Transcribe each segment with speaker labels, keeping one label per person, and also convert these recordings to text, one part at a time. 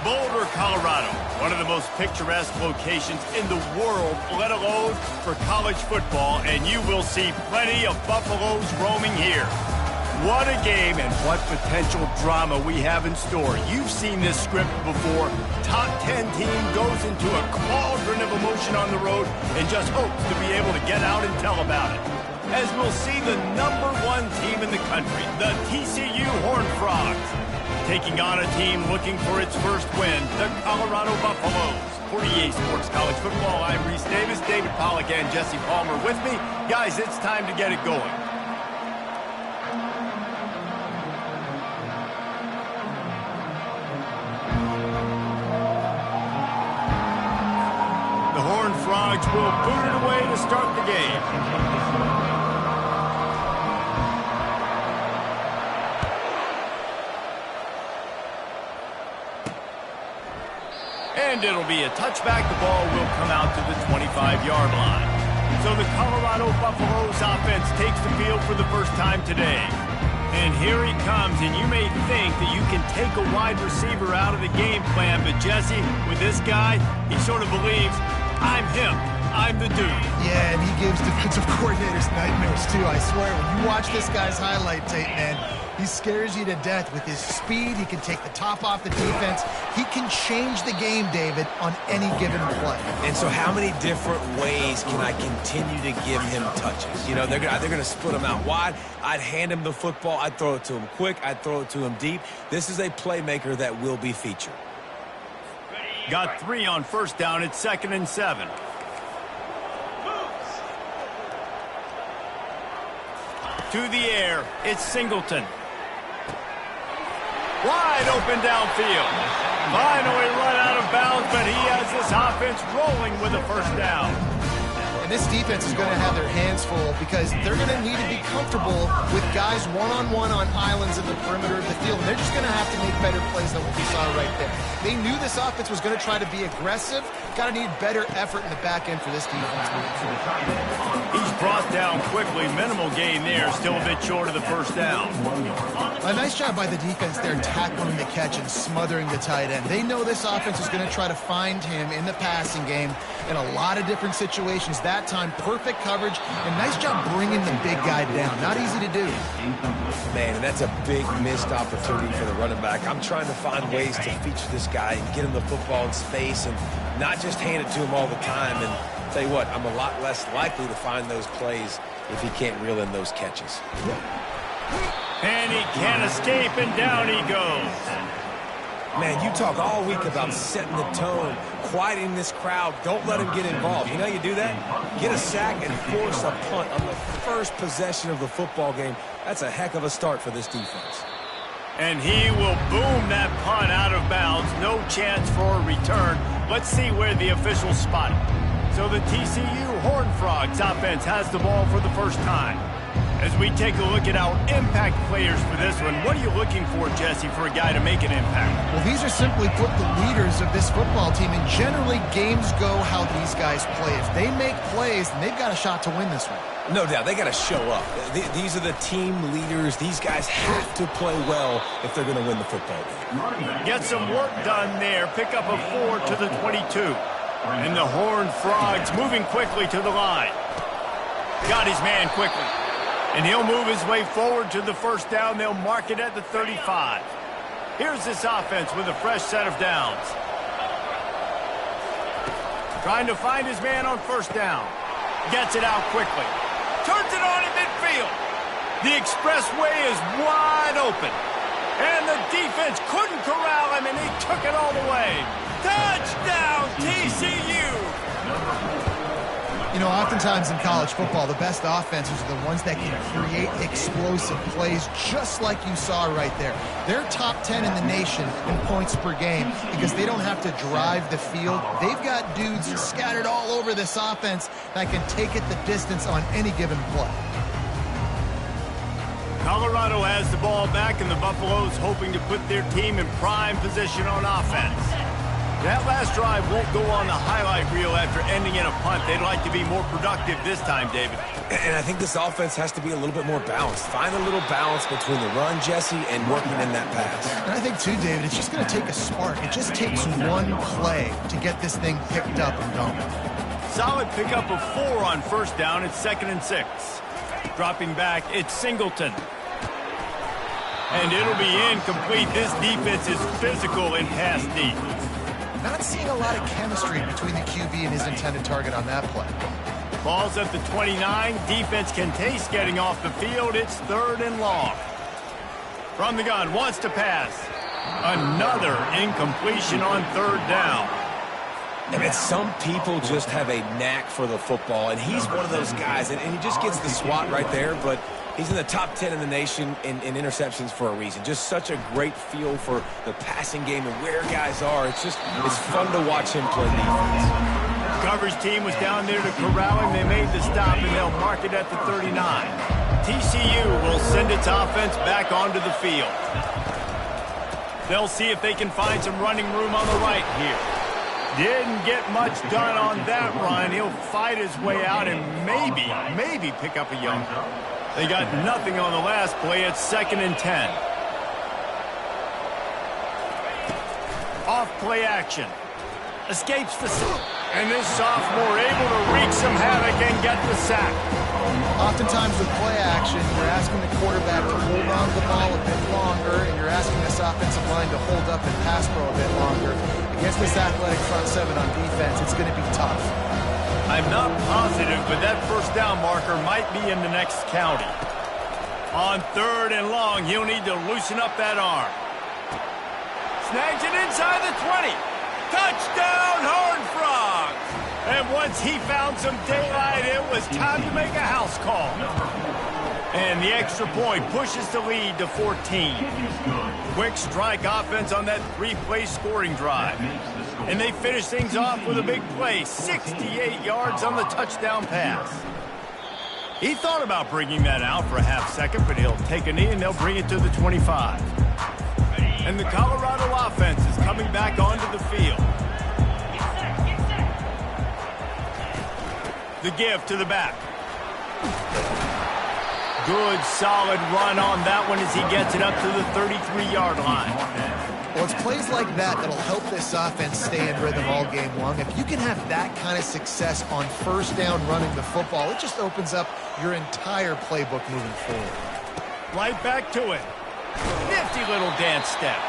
Speaker 1: Boulder, Colorado, one of the most picturesque locations in the world, let alone for college football, and you will see plenty of Buffaloes roaming here. What a game and what potential drama we have in store. You've seen this script before. Top 10 team goes into a cauldron of emotion on the road and just hopes to be able to get out and tell about it. As we'll see the #1 team in the country, the TCU Horned Frogs, taking on a team looking for its first win, the Colorado Buffaloes. For EA Sports College Football, I'm Reese Davis, David Pollack, and Jesse Palmer with me. Guys, it's time to get it going. The Horned Frogs will boot it away to start the game. And it'll be a touchback. The ball will come out to the 25-yard line. So the Colorado Buffaloes offense takes the field for the first time today. And here he comes, and you may think that you can take a wide receiver out of the game plan, but Jesse, with this guy, he sort of believes, I'm him. I'm the dude.
Speaker 2: Yeah, and he gives defensive coordinators nightmares, too. I swear, when you watch this guy's highlight tape, man, he scares you to death with his speed. He can take the top off the defense. He can change the game, David, on any given play.
Speaker 3: And so how many different ways can I continue to give him touches? You know, they're going to split him out wide. I'd hand him the football. I'd throw it to him quick. I'd throw it to him deep. This is a playmaker that will be featured.
Speaker 1: Got 3 on first down. It's 2nd and 7. To the air, it's Singleton. Wide open downfield. Finally run out of bounds, but he has this offense rolling with a first down.
Speaker 2: And this defense is going to have their hands full because they're going to need to be comfortable with guys one-on-one on islands in the perimeter of the field. And they're just going to have to make better plays than what we saw right there. They knew this offense was going to try to be aggressive. Got to need better effort in the back end for this defense.
Speaker 1: He's brought down quickly. Minimal gain there. Still a bit short of the first down.
Speaker 2: A nice job by the defense there tackling the catch and smothering the tight end. They know this offense is going to try to find him in the passing game in a lot of different situations. That time, perfect coverage, and nice job bringing the big guy down. Not easy to do.
Speaker 3: Man, and that's a big missed opportunity for the running back. I'm trying to find ways to feature this guy and get him the football in space and not just hand it to him all the time. And tell you what, I'm a lot less likely to find those plays if he can't reel in those catches.
Speaker 1: And he can't escape, and down he goes.
Speaker 3: Man, you talk all week about setting the tone, quieting this crowd. Don't let him get involved. You know how you do that? Get a sack and force a punt on the first possession of the football game. That's a heck of a start for this defense.
Speaker 1: And he will boom that punt out of bounds. No chance for a return. Let's see where the officials spot it. So the TCU Horned Frogs offense has the ball for the first time. As we take a look at our impact players for this one, what are you looking for, Jesse, for a guy to make an impact?
Speaker 2: Well, these are simply put the leaders of this football team, and generally games go how these guys play. If they make plays, then they've got a shot to win this one.
Speaker 3: No doubt. They got to show up. These are the team leaders. These guys have to play well if they're going to win the football game.
Speaker 1: Get some work done there. Pick up a 4 to the 22. And the Horned Frogs moving quickly to the line. Got his man quickly. And he'll move his way forward to the first down. They'll mark it at the 35. Here's this offense with a fresh set of downs. Trying to find his man on first down. Gets it out quickly. Turns it on in midfield. The expressway is wide open. And the defense couldn't corral him, and he took it all the way. Touchdown, TCU!
Speaker 2: You know, oftentimes in college football, the best offenses are the ones that can create explosive plays, just like you saw right there. They're top 10 in the nation in points per game because they don't have to drive the field. They've got dudes scattered all over this offense that can take it the distance on any given play.
Speaker 1: Colorado has the ball back, and the Buffaloes hoping to put their team in prime position on offense. That last drive won't go on the highlight reel after ending in a punt. They'd like to be more productive this time, David.
Speaker 3: And I think this offense has to be a little bit more balanced. Find a little balance between the run, Jesse, and working in that pass.
Speaker 2: And I think, too, David, it's just going to take a spark. It just takes one play to get this thing picked up and going.
Speaker 1: Solid pickup of 4 on first down. It's 2nd and 6. Dropping back, it's Singleton. And it'll be incomplete. This defense is physical in pass deep.
Speaker 2: Not seeing a lot of chemistry between the QB and his intended target on that play.
Speaker 1: Ball's at the 29. Defense can taste getting off the field. It's 3rd and long. From the gun, wants to pass. Another incompletion on 3rd down.
Speaker 3: And some people just have a knack for the football, and he's one of those guys, and he just gets the swat right there, but he's in the top 10 in the nation in interceptions for a reason. Just such a great feel for the passing game and where guys are. It's fun to watch him play defense.
Speaker 1: Coverage team was down there to corral him. They made the stop, and they'll mark it at the 39. TCU will send its offense back onto the field. They'll see if they can find some running room on the right here. Didn't get much done on that run. He'll fight his way out and maybe pick up a yard. They got nothing on the last play. It's 2nd and 10. Off play action. Escapes the sack. And this sophomore able to wreak some havoc and get the sack.
Speaker 2: Oftentimes with play action, you're asking the quarterback to hold on to the ball a bit longer, and you're asking this offensive line to hold up and pass pro a bit longer. Against this athletic front seven on defense, it's going to be tough.
Speaker 1: I'm not positive, but that first down marker might be in the next county. On 3rd and long, he'll need to loosen up that arm. Snags it inside the 20. Touchdown, Horned Frogs! And once he found some daylight, it was time to make a house call. And the extra point pushes the lead to 14. Quick strike offense on that 3-play scoring drive. And they finish things off with a big play, 68 yards on the touchdown pass. He thought about bringing that out for a half second, but he'll take a knee and they'll bring it to the 25. And the Colorado offense is coming back onto the field. The give to the back. Good, solid run on that one as he gets it up to the 33-yard line.
Speaker 2: Well, it's plays like that that'll help this offense stay in rhythm all game long. If you can have that kind of success on first down running the football, it just opens up your entire playbook moving forward.
Speaker 1: Right back to it. Nifty little dance step.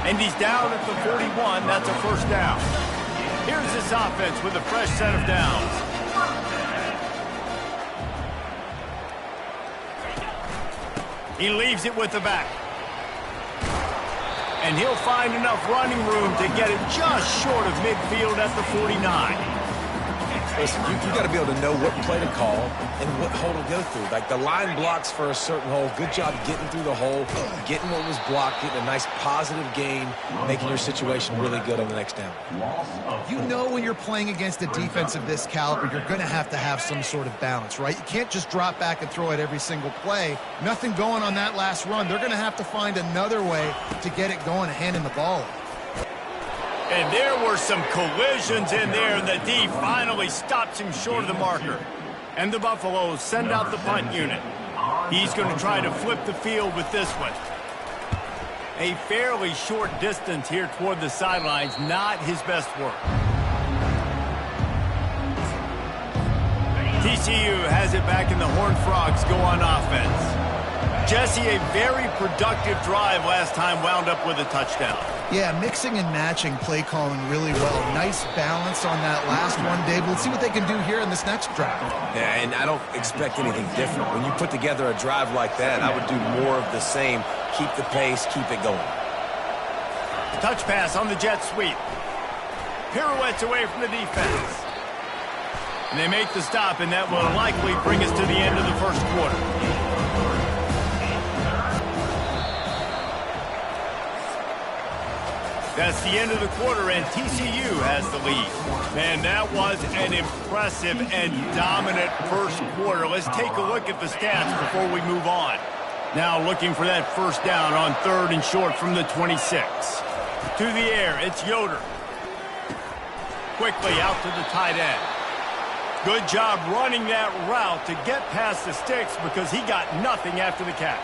Speaker 1: And he's down at the 41. That's a first down. Here's this offense with a fresh set of downs. He leaves it with the back. And he'll find enough running room to get it just short of midfield at the 49.
Speaker 3: Listen, you got to be able to know what play to call and what hole to go through. Like the line blocks for a certain hole. Good job getting through the hole, getting what was blocked, getting a nice positive gain, making your situation really good on the next down.
Speaker 2: You know when you're playing against a defense of this caliber, you're going to have some sort of balance, right? You can't just drop back and throw it every single play. Nothing going on that last run. They're going to have to find another way to get it going and handing the ball.
Speaker 1: And there were some collisions in there, and the D finally stops him short of the marker. And the Buffaloes send out the punt unit. He's going to try to flip the field with this one. A fairly short distance here toward the sidelines, not his best work. TCU has it back, and the Horned Frogs go on offense. Jesse, a very productive drive last time, wound up with a touchdown.
Speaker 2: Yeah, mixing and matching play calling really well. Nice balance on that last one, Dave. Let's see what they can do here in this next drive.
Speaker 3: Yeah, and I don't expect anything different. When you put together a drive like that, I would do more of the same. Keep the pace, keep it going.
Speaker 1: Touch pass on the jet sweep. Pirouettes away from the defense. And they make the stop, and that will likely bring us to the end of the first quarter. That's the end of the quarter, and TCU has the lead. Man, that was an impressive and dominant first quarter. Let's take a look at the stats before we move on. Now looking for that first down on 3rd and short from the 26. To the air, it's Yoder. quickly out to the tight end. Good job running that route to get past the sticks because he got nothing after the catch.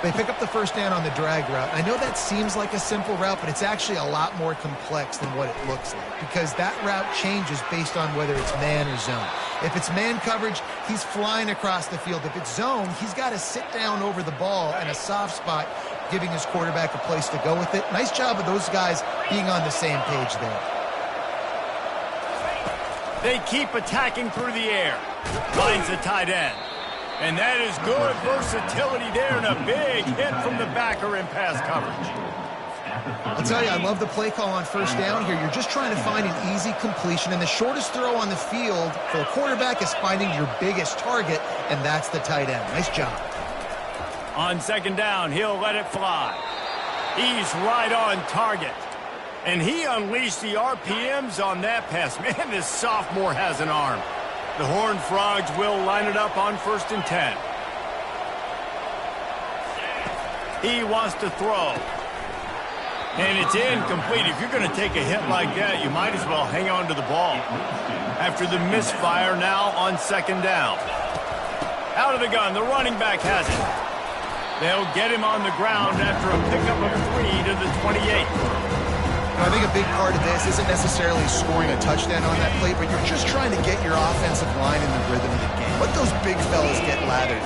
Speaker 2: They pick up the first down on the drag route. I know that seems like a simple route, but it's actually a lot more complex than what it looks like because that route changes based on whether it's man or zone. If it's man coverage, he's flying across the field. If it's zone, he's got to sit down over the ball in a soft spot, giving his quarterback a place to go with it. Nice job of those guys being on the same page there.
Speaker 1: They keep attacking through the air. Finds the tight end. And that is good versatility there and a big hit from the backer in pass coverage.
Speaker 2: I'll tell you, I love the play call on first down here. You're just trying to find an easy completion, and the shortest throw on the field for a quarterback is finding your biggest target, and that's the tight end. Nice job.
Speaker 1: On second down, he'll let it fly. He's right on target. And he unleashed the RPMs on that pass. Man, this sophomore has an arm. The Horned Frogs will line it up on 1st and 10. He wants to throw. And it's incomplete. If you're going to take a hit like that, you might as well hang on to the ball. After the misfire, now on second down. Out of the gun, the running back has it. They'll get him on the ground after a pickup of 3 to the 28.
Speaker 2: I think a big part of this isn't necessarily scoring a touchdown on that play, but you're just trying to get your offensive line in the rhythm of the game. Let those big fellas get lathered.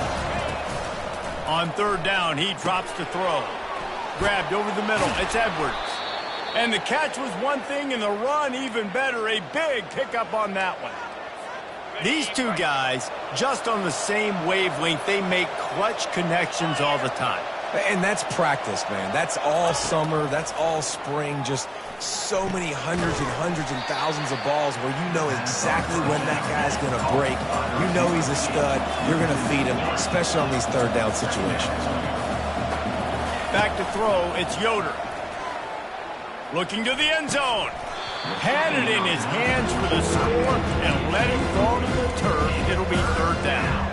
Speaker 1: On third down, he drops to throw. Grabbed over the middle. It's Edwards. And the catch was one thing, and the run even better. A big pickup on that one. These two guys, just on the same wavelength, they make clutch connections all the time.
Speaker 3: And that's practice, man. That's all summer. That's all spring. Just so many hundreds and thousands of balls where you know exactly when that guy's going to break. You know he's a stud. You're going to feed him, especially on these third down situations.
Speaker 1: Back to throw. It's Yoder. Looking to the end zone. Had it in his hands for the score and let it fall to the turf. It'll be third down.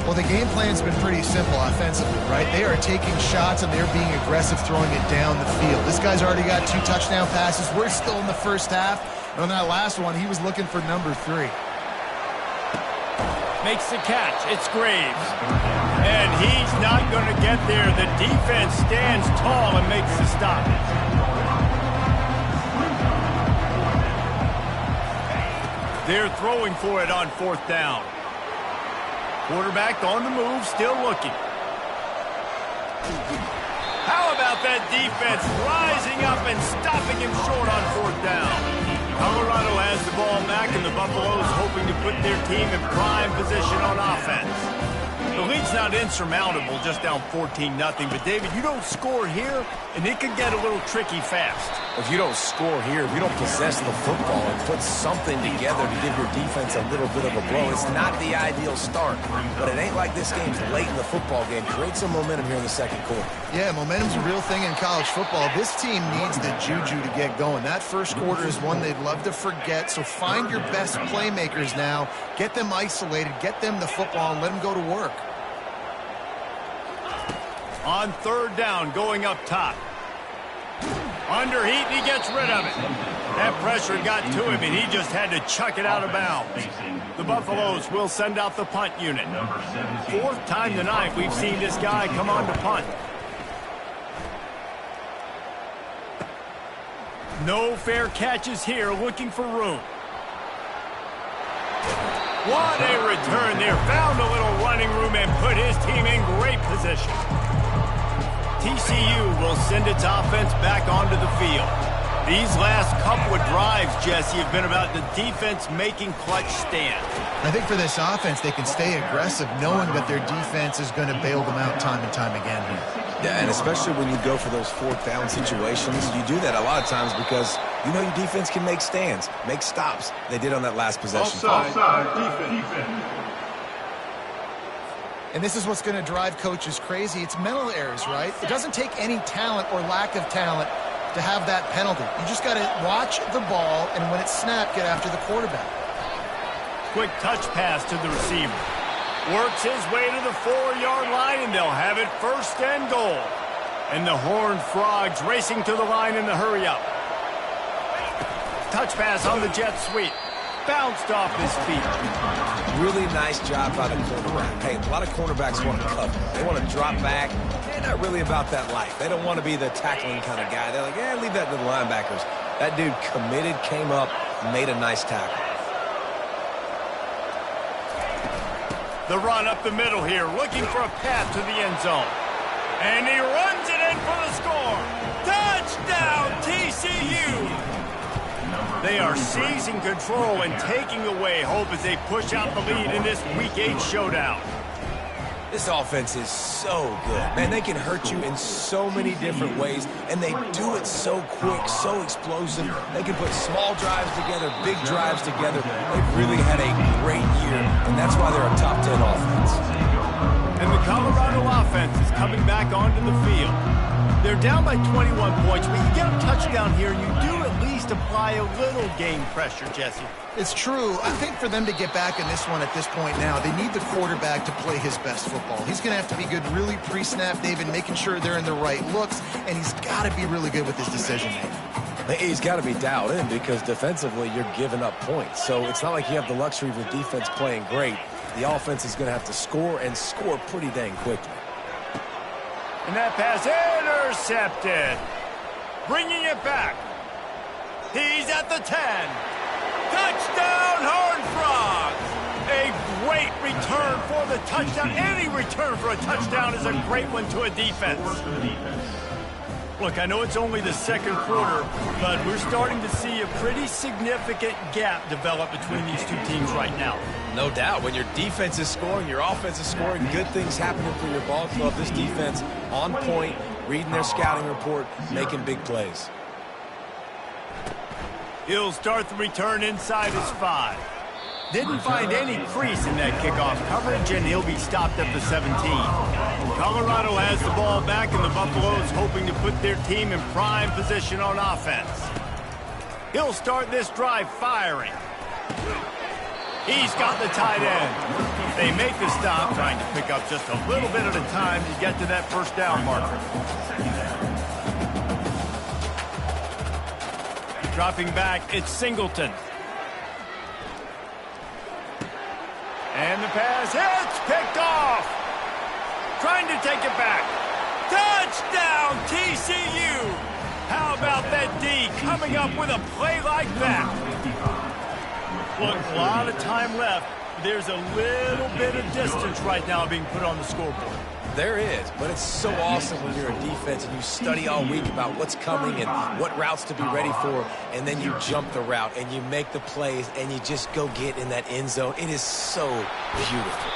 Speaker 2: Well, the game plan's been pretty simple offensively, right? They are taking shots and they're being aggressive throwing it down the field. This guy's already got 2 touchdown passes. We're still in the first half. And on that last one, he was looking for number 3.
Speaker 1: Makes the catch. It's Graves. And he's not going to get there. The defense stands tall and makes the stop. They're throwing for it on 4th down. Quarterback on the move, still looking. How about that defense rising up and stopping him short on 4th down? Colorado has the ball back, and the Buffaloes hoping to put their team in prime position on offense. The lead's not insurmountable, just down 14-0. But, David, you don't score here, and it could get a little tricky fast.
Speaker 3: If you don't score here, if you don't possess the football and put something together to give your defense a little bit of a blow, it's not the ideal start. But it ain't like this game's late in the football game. Create some momentum here in the second quarter.
Speaker 2: Yeah, momentum's a real thing in college football. This team needs the juju to get going. That first quarter is one they'd love to forget, so find your best playmakers now. Get them isolated, get them the football, and let them go to work.
Speaker 1: On third down, going up top. Under heat, and he gets rid of it. That pressure got to him, and he just had to chuck it out of bounds. The Buffaloes will send out the punt unit. 4th time tonight we've seen this guy come on to punt. No fair catches here, looking for room. What a return there. Found a little running room and put his team in great position. TCU will send its offense back onto the field. These last couple of drives, Jesse, have been about the defense making clutch stands.
Speaker 2: I think for this offense, they can stay aggressive knowing that their defense is going to bail them out time and time again here.
Speaker 3: Yeah, and especially when you go for those 4th down situations, you do that a lot of times because you know your defense can make stands, make stops. They did on that last possession.
Speaker 4: Offside, defense.
Speaker 2: And this is what's going to drive coaches crazy. It's mental errors, right? It doesn't take any talent or lack of talent to have that penalty. You just got to watch the ball, and when it's snapped, get after the quarterback.
Speaker 1: Quick touch pass to the receiver. Works his way to the 4-yard line, and they'll have it 1st and goal. And the Horned Frogs racing to the line in the hurry-up. touch pass on the jet sweep. Bounced off his feet.
Speaker 3: Really nice job by the cornerback. Hey, a lot of cornerbacks want to cover. They want to drop back. They're not really about that life. They don't want to be the tackling kind of guy. They're like, yeah, leave that to the linebackers. That dude committed, came up, made a nice tackle.
Speaker 1: The run up the middle here, looking for a path to the end zone. And he runs it in for the score. Touchdown, TCU! They are seizing control and taking away hope as they push out the lead in this Week 8 showdown.
Speaker 3: This offense is so good. Man, they can hurt you in so many different ways, and they do it so quick, so explosive. They can put small drives together, big drives together. They've really had a great year, and that's why they're a top 10 offense.
Speaker 1: And the Colorado offense is coming back onto the field. They're down by 21 points, but you get a touchdown here, and you do at least apply a little game pressure, Jesse.
Speaker 2: It's true. I think for them to get back in this one at this point now, they need the quarterback to play his best football. He's going to have to be good really pre-snap, David, making sure they're in the right looks, and he's got to be really good with his decision-making.
Speaker 3: He's got to be dialed in because defensively you're giving up points. So it's not like you have the luxury of the defense playing great. The offense is going to have to score and score pretty dang quickly.
Speaker 1: And that pass intercepted. Bringing it back. He's at the 10. Touchdown, Horned Frogs! A great return for the touchdown. Any return for a touchdown is a great one to a defense. Look, I know it's only the second quarter, but we're starting to see a pretty significant gap develop between these two teams right now.
Speaker 3: No doubt. When your defense is scoring, your offense is scoring, good things happening for your ball club. This defense on point, reading their scouting report, making big plays.
Speaker 1: He'll start the return inside his 5. Didn't find any crease in that kickoff coverage, and he'll be stopped at the 17. Colorado has the ball back, and the Buffaloes hoping to put their team in prime position on offense. He'll start this drive firing. He's got the tight end. They make the stop, trying to pick up just a little bit at a time to get to that first down marker. Dropping back, it's Singleton. And the pass hits, picked off. Trying to take it back. Touchdown, TCU. How about that D coming up with a play like that? Look, a lot of time left. There's a little bit of distance right now being put on the scoreboard.
Speaker 3: There is, but it's so awesome when you're a defense and you study all week about what's coming and what routes to be ready for, and then you jump the route and you make the plays and you just go get in that end zone. It is so beautiful.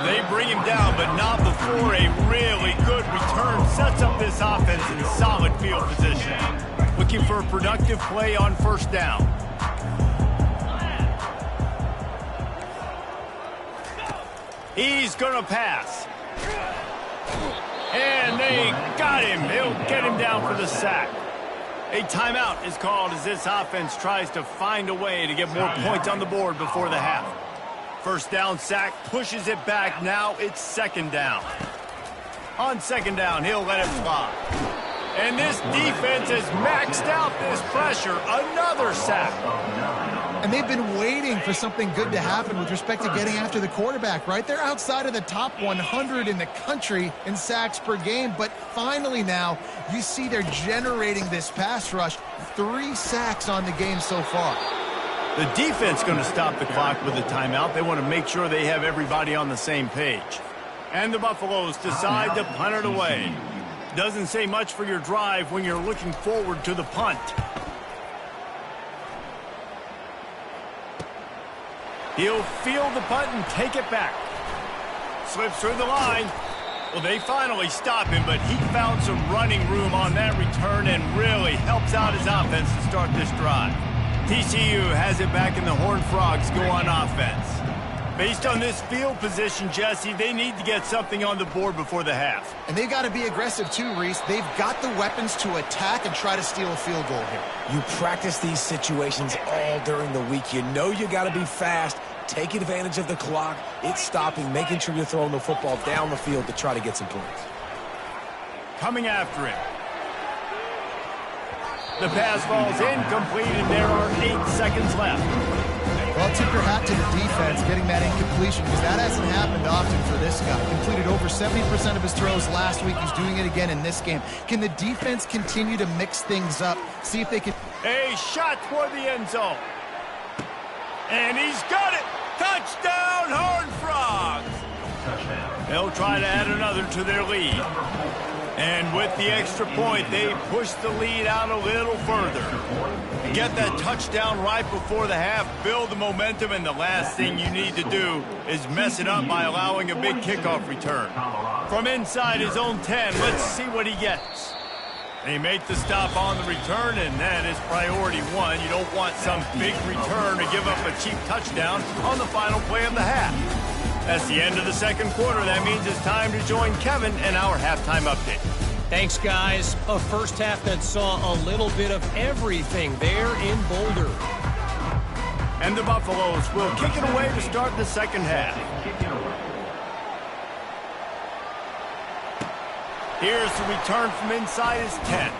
Speaker 1: They bring him down, but not before a really good return sets up this offense in solid field position. Looking for a productive play on first down. He's going to pass. And they got him. He'll get him down for the sack. A timeout is called as this offense tries to find a way to get more points on the board before the half. First down sack pushes it back. Now it's second down. On second down, he'll let it fly. And this defense has maxed out this pressure. Another sack.
Speaker 2: And they've been waiting for something good to happen with respect to getting after the quarterback, right? They're outside of the top 100 in the country in sacks per game, but finally now you see they're generating this pass rush. 3 sacks on the game so far.
Speaker 1: The defense going to stop the clock with a timeout. They want to make sure they have everybody on the same page. And the Buffaloes decide to punt it away. Doesn't say much for your drive when you're looking forward to the punt. He'll field the punt and take it back. Slips through the line. Well, they finally stop him, but he found some running room on that return and really helps out his offense to start this drive. TCU has it back, and the Horned Frogs go on offense. Based on this field position, Jesse, they need to get something on the board before the half.
Speaker 2: And they've got to be aggressive too, Reese. They've got the weapons to attack and try to steal a field goal here.
Speaker 3: You practice these situations all during the week. You know you got to be fast, take advantage of the clock. It's stopping, making sure you're throwing the football down the field to try to get some points.
Speaker 1: Coming after him. The pass falls incomplete, and there are 8 seconds left.
Speaker 2: Well, tip your hat to the defense getting that incompletion, because that hasn't happened often for this guy. Completed over 70% of his throws last week. He's doing it again in this game. Can the defense continue to mix things up? See if they can...
Speaker 1: A shot toward the end zone. And he's got it! Touchdown, Horned Frogs! They'll try to add another to their lead. And with the extra point, they push the lead out a little further. Get that touchdown right before the half, build the momentum, and the last thing you need to do is mess it up by allowing a big kickoff return. From inside his own 10, let's see what he gets. They make the stop on the return, and that is priority one. You don't want some big return to give up a cheap touchdown on the final play of the half. That's the end of the second quarter. That means it's time to join Kevin in our halftime update.
Speaker 5: Thanks, guys. A first half that saw a little bit of everything there in Boulder.
Speaker 1: And the Buffaloes will kick it away to start the second half. Here's the return from inside his 10.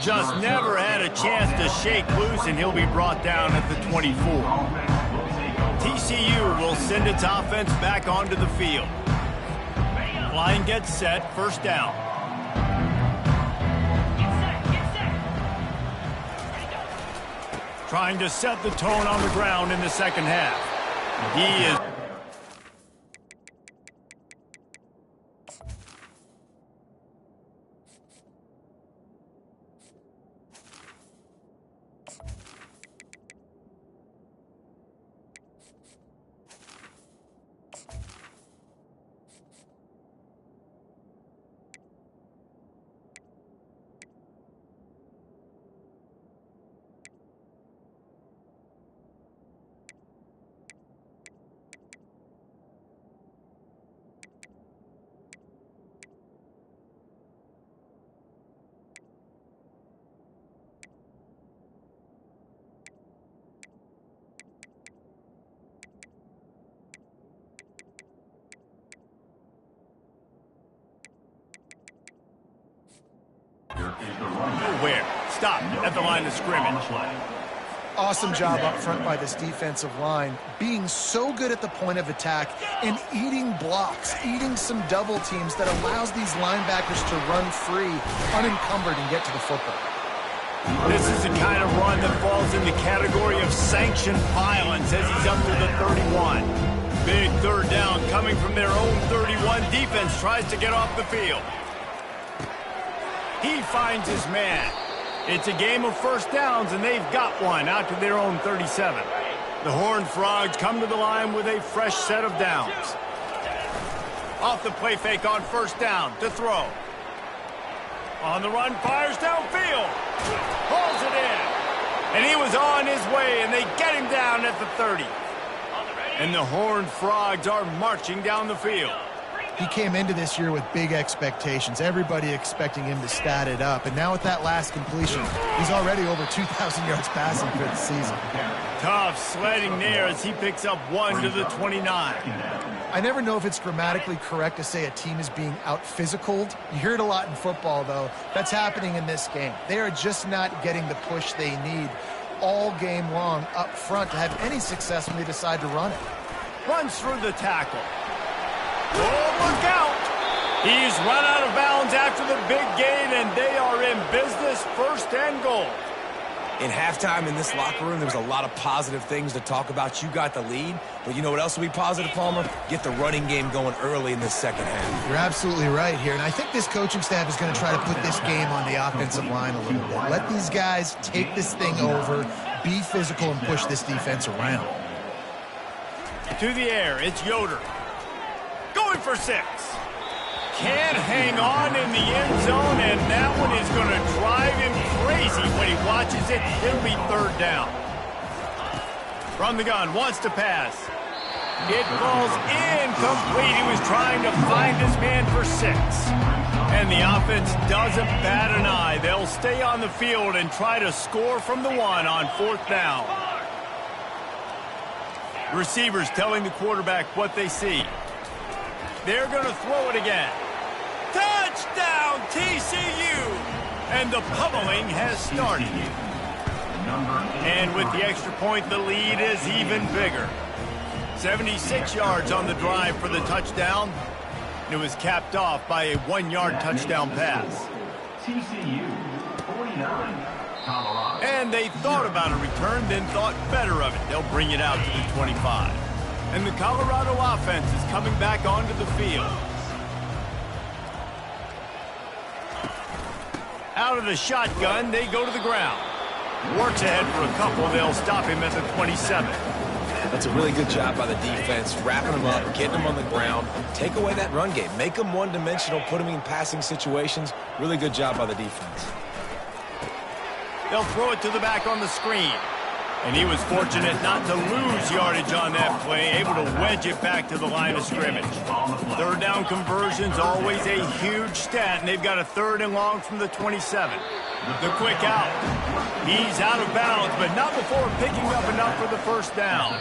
Speaker 1: Just never had a chance to shake loose, and he'll be brought down at the 24. TCU will send its offense back onto the field. Line gets set, first down. Trying to set the tone on the ground in the second half. He is... Where? Stop at the line of scrimmage.
Speaker 2: Awesome job up front by this defensive line, being so good at the point of attack and eating blocks, eating some double teams that allows these linebackers to run free, unencumbered, and get to the football.
Speaker 1: This is the kind of run that falls in the category of sanctioned violence as he's up to the 31. Big third down coming from their own 31. Defense tries to get off the field. He finds his man. It's a game of first downs, and they've got one out to their own 37. The Horned Frogs come to the line with a fresh set of downs. Off the play fake on first down to throw. On the run, fires downfield. Pulls it in. And he was on his way, and they get him down at the 30. And the Horned Frogs are marching down the field.
Speaker 2: He came into this year with big expectations. Everybody expecting him to stat it up. And now with that last completion, he's already over 2,000 yards passing for the season.
Speaker 1: Tough sledding there as he picks up 1 to the 29.
Speaker 2: I never know if it's grammatically correct to say a team is being out-physicaled. You hear it a lot in football, though. That's happening in this game. They are just not getting the push they need all game long up front to have any success when they decide to run it.
Speaker 1: Runs through the tackle. Oh, look out! He's run out of bounds after the big gain, and they are in business, first and goal.
Speaker 3: In halftime in this locker room, there was a lot of positive things to talk about. You got the lead, but you know what else will be positive, Palmer? Get the running game going early in this second half.
Speaker 2: You're absolutely right here, and I think this coaching staff is going to try to put this game on the offensive line a little bit. Let these guys take this thing over, be physical, and push this defense around.
Speaker 1: To the air, it's Yoder. Going for 6. Can't hang on in the end zone, and that one is going to drive him crazy when he watches it. It'll be third down. From the gun, wants to pass. It falls incomplete. He was trying to find his man for 6. And the offense doesn't bat an eye. They'll stay on the field and try to score from the 1 on fourth down. Receivers telling the quarterback what they see. They're going to throw it again. Touchdown, TCU! And the pummeling has started. And with the extra point, the lead is even bigger. 76 yards on the drive for the touchdown. It was capped off by a 1-yard touchdown pass.
Speaker 4: TCU 49, Colorado.
Speaker 1: And they thought about a return, then thought better of it. They'll bring it out to the 25. And the Colorado offense is coming back onto the field. Out of the shotgun, they go to the ground. Works ahead for a couple. They'll stop him at the 27.
Speaker 3: That's a really good job by the defense, wrapping them up, getting them on the ground. Take away that run game. Make them one-dimensional, put them in passing situations. Really good job by the defense.
Speaker 1: They'll throw it to the back on the screen. And he was fortunate not to lose yardage on that play, able to wedge it back to the line of scrimmage. Third down conversion's always a huge stat, and they've got a 3rd and long from the 27. The quick out. He's out of bounds, but not before picking up enough for the first down.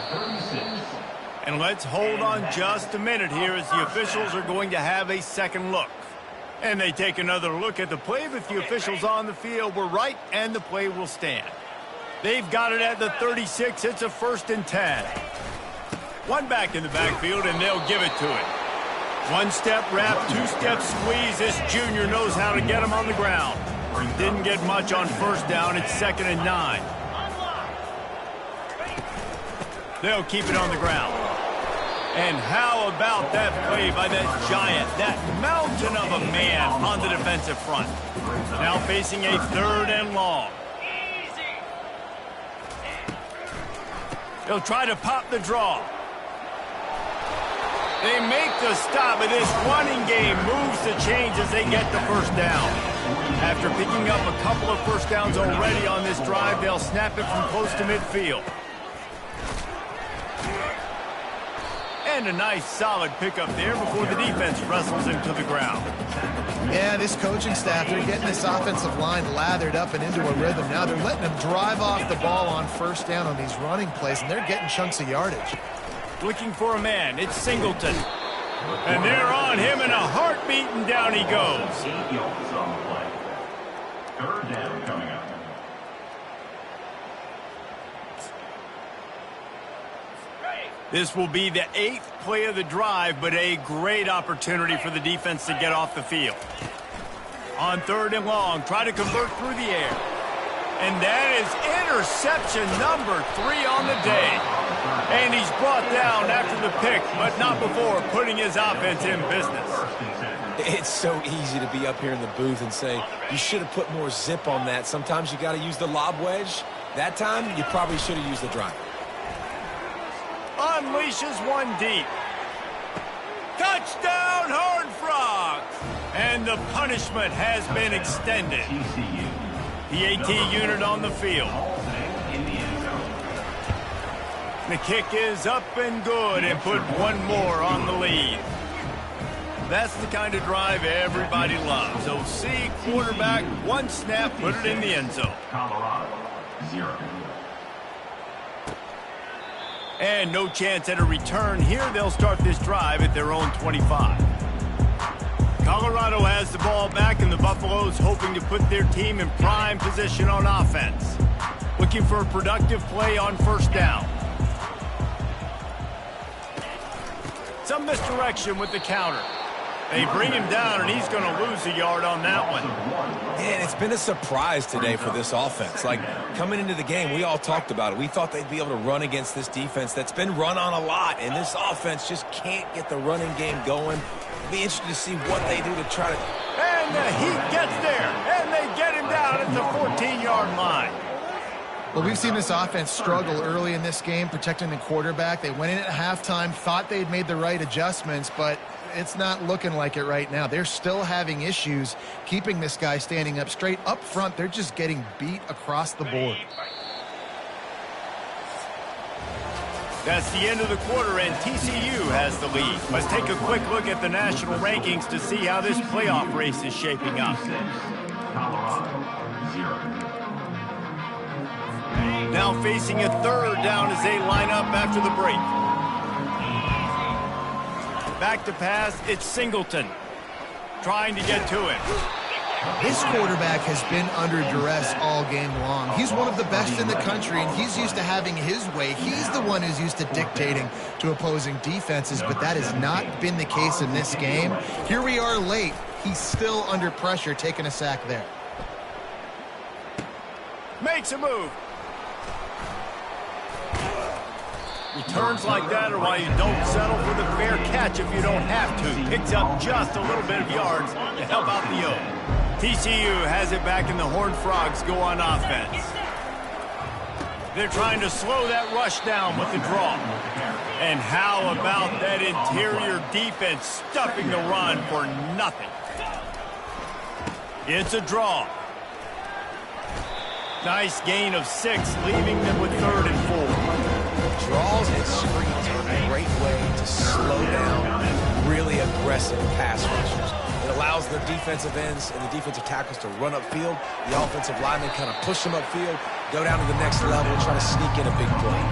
Speaker 1: And let's hold on just a minute here as the officials are going to have a second look. And they take another look at the play, but the officials on the field were right, and the play will stand. They've got it at the 36. It's a 1st and 10. One back in the backfield, and they'll give it to it. 1-step wrap, 2-step squeeze. This junior knows how to get him on the ground. Didn't get much on 1st down. It's 2nd and 9. They'll keep it on the ground. And how about that play by that giant, that mountain of a man on the defensive front. Now facing a 3rd and long. They'll try to pop the draw. They make the stop, but this running game moves the chains as they get the 1st down. After picking up a couple of 1st downs already on this drive, they'll snap it from close to midfield. And a nice solid pickup there before the defense wrestles him to the ground.
Speaker 2: Yeah, this coaching staff, they're getting this offensive line lathered up and into a rhythm. Now they're letting them drive off the ball on 1st down on these running plays, and they're getting chunks of yardage.
Speaker 1: Looking for a man. It's Singleton. And they're on him in a heartbeat, and down he goes.
Speaker 4: 8 yards on the play. 3rd down coming up.
Speaker 1: This will be the 8th play of the drive, but a great opportunity for the defense to get off the field. On 3rd and long, try to convert through the air. And that is interception number 3 on the day. And he's brought down after the pick, but not before putting his offense in business.
Speaker 3: It's so easy to be up here in the booth and say, you should have put more zip on that. Sometimes you got to use the lob wedge. That time, you probably should have used the drive.
Speaker 1: Unleashes one deep. Touchdown, Horned Frogs! And the punishment has been extended. The AT unit on the field. The kick is up and good, and put one more on the lead. That's the kind of drive everybody loves. OC, quarterback, 1 snap, put it in the end zone.
Speaker 4: Colorado 0.
Speaker 1: And no chance at a return here. They'll start this drive at their own 25. Colorado has the ball back, and the Buffaloes hoping to put their team in prime position on offense. Looking for a productive play on 1st down. Some misdirection with the counter. They bring him down, and he's going to lose a yard on that one.
Speaker 3: And it's been a surprise today for this offense. Like, coming into the game, we all talked about it. We thought they'd be able to run against this defense that's been run on a lot, and this offense just can't get the running game going. It'll be interesting to see what they do to try to...
Speaker 1: And the Heat gets there, and they get him down at the 14-yard line.
Speaker 2: Well, we've seen this offense struggle early in this game, protecting the quarterback. They went in at halftime, thought they'd made the right adjustments, but it's not looking like it right now. They're still having issues keeping this guy standing up straight. Up front, they're just getting beat across the board.
Speaker 1: That's the end of the quarter, and TCU has the lead. Let's take a quick look at the national rankings to see how this playoff race is shaping up.
Speaker 4: Colorado 0.
Speaker 1: Now facing a 3rd down as they line up after the break. Back to pass, it's Singleton. Trying to get to it.
Speaker 2: This quarterback has been under duress all game long. He's one of the best in the country, and he's used to having his way. He's the one who's used to dictating to opposing defenses, but that has not been the case in this game. Here we are late. He's still under pressure, taking a sack there.
Speaker 1: Makes a move. Returns like that are why you don't settle for the fair catch if you don't have to. Picks up just a little bit of yards to help out the O. TCU has it back, and the Horned Frogs go on offense. They're trying to slow that rush down with the draw. And how about that interior defense stuffing the run for nothing? It's a draw. Nice gain of 6, leaving them with 3rd and 4.
Speaker 3: Draws and screens are a great way to slow down really aggressive pass rushers. It allows the defensive ends and the defensive tackles to run upfield. The offensive linemen kind of push them upfield, go down to the next level, and try to sneak in a big play.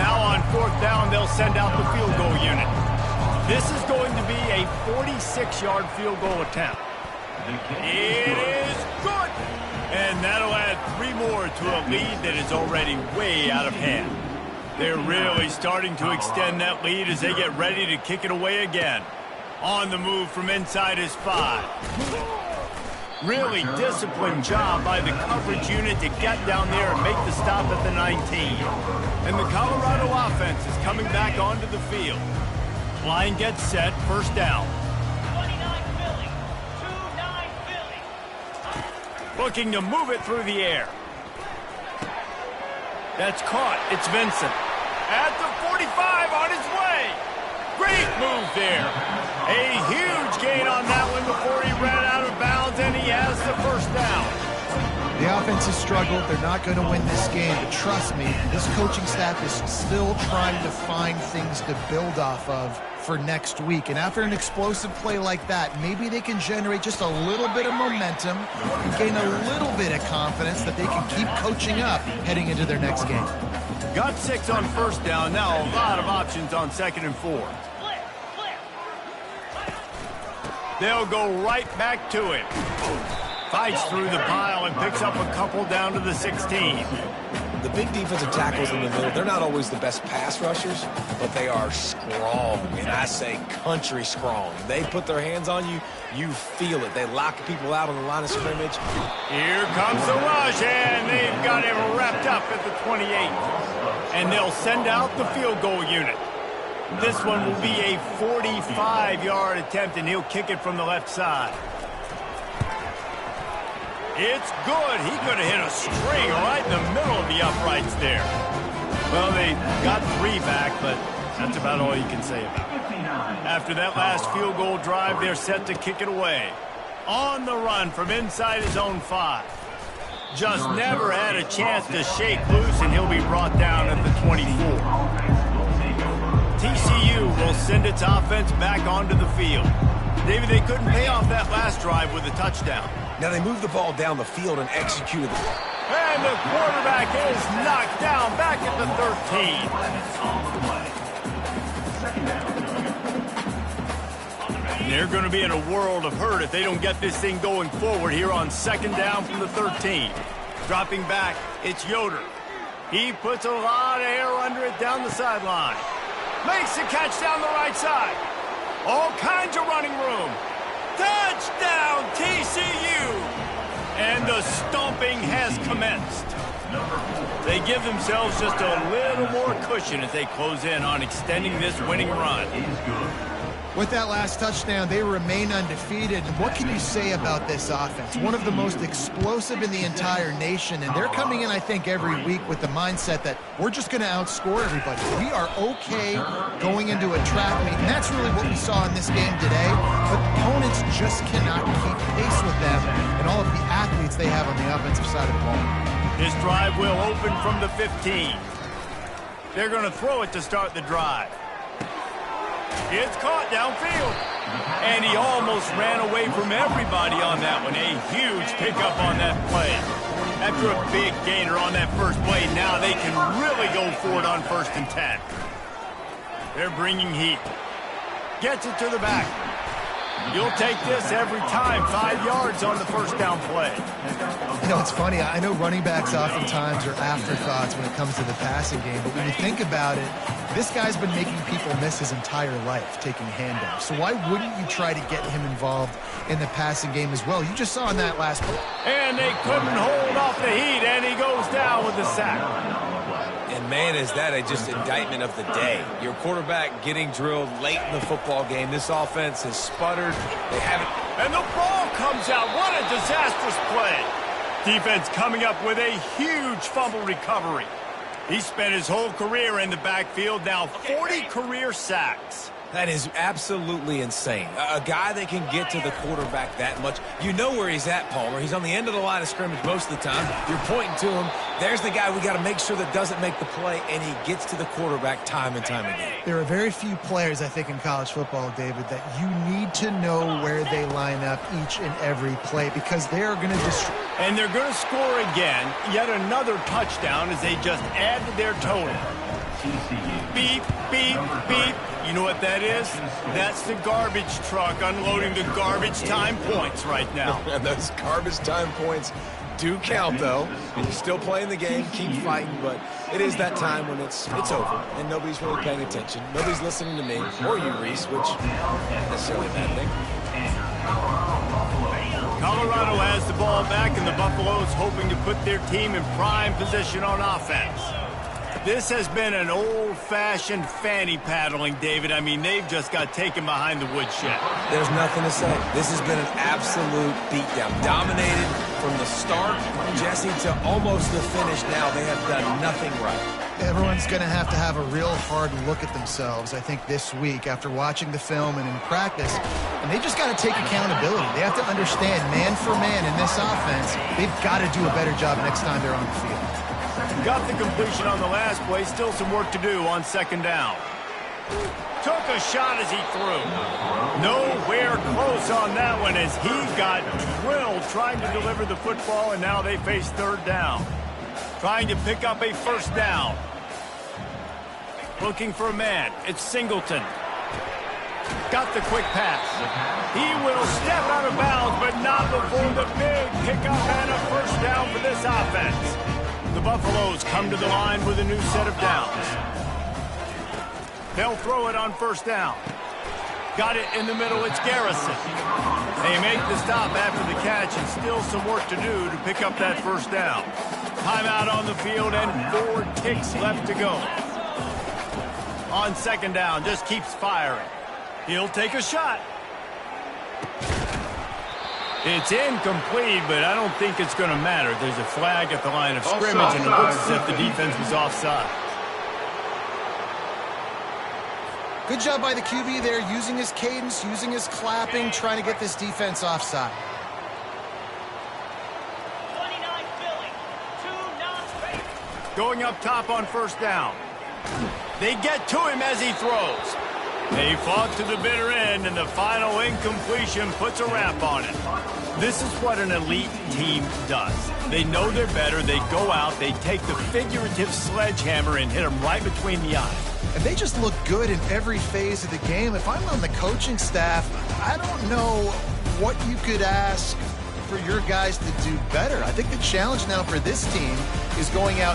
Speaker 1: Now on 4th down, they'll send out the field goal unit. This is going to be a 46-yard field goal attempt. It is good! And that'll add 3 more to a lead that is already way out of hand. They're really starting to extend that lead as they get ready to kick it away again. On the move from inside his 5. Really disciplined job by the coverage unit to get down there and make the stop at the 19. And the Colorado offense is coming back onto the field. Line gets set, 1st down. Looking to move it through the air. That's caught. It's Vincent. At the 45 on his way. Great move there. A huge gain on that one before he ran out of bounds, and he has the 1st down.
Speaker 2: The offense has struggled. They're not going to win this game, but trust me, this coaching staff is still trying to find things to build off of for next week. And after an explosive play like that, maybe they can generate just a little bit of momentum and gain a little bit of confidence that they can keep coaching up heading into their next game.
Speaker 1: Got 6 on 1st down. Now a lot of options on 2nd and 4. They'll go right back to him. Fights through the pile and picks up a couple down to the 16.
Speaker 3: The big defensive tackles in the middle, they're not always the best pass rushers, but they are strong, and I say country strong. They put their hands on you, you feel it. They lock people out on the line of scrimmage.
Speaker 1: Here comes the rush, and they've got him wrapped up at the 28. And they'll send out the field goal unit. This one will be a 45-yard attempt, and he'll kick it from the left side. It's good. He could have hit a string right in the middle of the uprights there. Well, they got 3 back, but that's about all you can say about it. After that last field goal drive, they're set to kick it away. On the run from inside his own 5. Just never had a chance to shake loose, and he'll be brought down at the 24. TCU will send its offense back onto the field. David, they couldn't pay off that last drive with a touchdown.
Speaker 3: Now they moved the ball down the field and executed it.
Speaker 1: And the quarterback is knocked down back at the 13. They're going to be in a world of hurt if they don't get this thing going forward here on 2nd down from the 13. Dropping back, it's Yoder. He puts a lot of air under it down the sideline. Makes the catch down the right side. All kinds of running room. Touchdown, TCU! And the stomping has commenced. They give themselves just a little more cushion as they close in on extending this winning run.
Speaker 2: With that last touchdown, they remain undefeated. And what can you say about this offense? One of the most explosive in the entire nation. And they're coming in, I think, every week with the mindset that we're just going to outscore everybody. We are okay going into a track meet. And that's really what we saw in this game today. But opponents just cannot keep pace with them and all of the athletes they have on the offensive side of the ball.
Speaker 1: This drive will open from the 15. They're going to throw it to start the drive. It's caught downfield. And he almost ran away from everybody on that one. A huge pickup on that play. After a big gainer on that first play, now they can really go for it on 1st and 10. They're bringing heat. Gets it to the back. You'll take this every time. 5 yards on the first down play.
Speaker 2: You know, it's funny. I know running backs oftentimes are afterthoughts when it comes to the passing game, but when you think about it, this guy's been making people miss his entire life taking handoffs. So why wouldn't you try to get him involved in the passing game as well? You just saw in that last play.
Speaker 1: And they couldn't hold off the heat, and he goes down with the sack.
Speaker 3: And, man, is that just indictment of the day. Your quarterback getting drilled late in the football game. This offense has sputtered. They haven't.
Speaker 1: And the ball comes out. What a disastrous play. Defense coming up with a huge fumble recovery. He spent his whole career in the backfield, now 40 career sacks.
Speaker 3: That is absolutely insane. A guy that can get to the quarterback that much. You know where he's at, Palmer. He's on the end of the line of scrimmage most of the time. You're pointing to him. There's the guy we got to make sure that doesn't make the play, and he gets to the quarterback time and time again.
Speaker 2: There are very few players, I think, in college football, David, that you need to know where they line up each and every play because they are going to destroy.
Speaker 1: And they're going to score again. Yet another touchdown as they just add to their total. Beep, beep, beep. You know what that is? That's the garbage truck unloading the garbage time points right now.
Speaker 3: And those garbage time points do count, though. And you're still playing the game, keep fighting, but it is that time when it's over, and nobody's really paying attention. Nobody's listening to me, or you, Reese, which isn't necessarily a bad thing.
Speaker 1: Colorado has the ball back, and the Buffaloes hoping to put their team in prime position on offense. This has been an old-fashioned fanny paddling, David. I mean, they've just got taken behind the woodshed.
Speaker 3: There's nothing to say. This has been an absolute beatdown. Dominated from the start, Jesse, to almost the finish now. They have done nothing right.
Speaker 2: Everyone's going to have a real hard look at themselves, I think, this week after watching the film and in practice. And they just got to take accountability. They have to understand, man for man in this offense, they've got to do a better job next time they're on the field.
Speaker 1: Got the completion on the last play. Still some work to do on second down. Took a shot as he threw. Nowhere close on that one as he got drilled trying to deliver the football, and now they face third down. Trying to pick up a first down. Looking for a man. It's Singleton. Got the quick pass. He will step out of bounds, but not before the big pickup and a first down for this offense. The Buffaloes come to the line with a new set of downs. They'll throw it on first down. Got it in the middle. It's Garrison. They make the stop after the catch, and still some work to do to pick up that first down. Timeout on the field, and 4 ticks left to go. On second down, just keeps firing. He'll take a shot. It's incomplete, but I don't think it's going to matter. There's a flag at the line of scrimmage, and it looks as if the defense was offside.
Speaker 2: Good job by the QB there, using his cadence, using his clapping, trying to get this defense offside.
Speaker 6: 29 Philly, 2 non-space.
Speaker 1: Going up top on first down. They get to him as he throws. They fought to the bitter end, and the final incompletion puts a wrap on it. This is what an elite team does. They know they're better. They go out. They take the figurative sledgehammer and hit them right between the eyes.
Speaker 2: And they just look good in every phase of the game. If I'm on the coaching staff, I don't know what you could ask for your guys to do better. I think the challenge now for this team is going out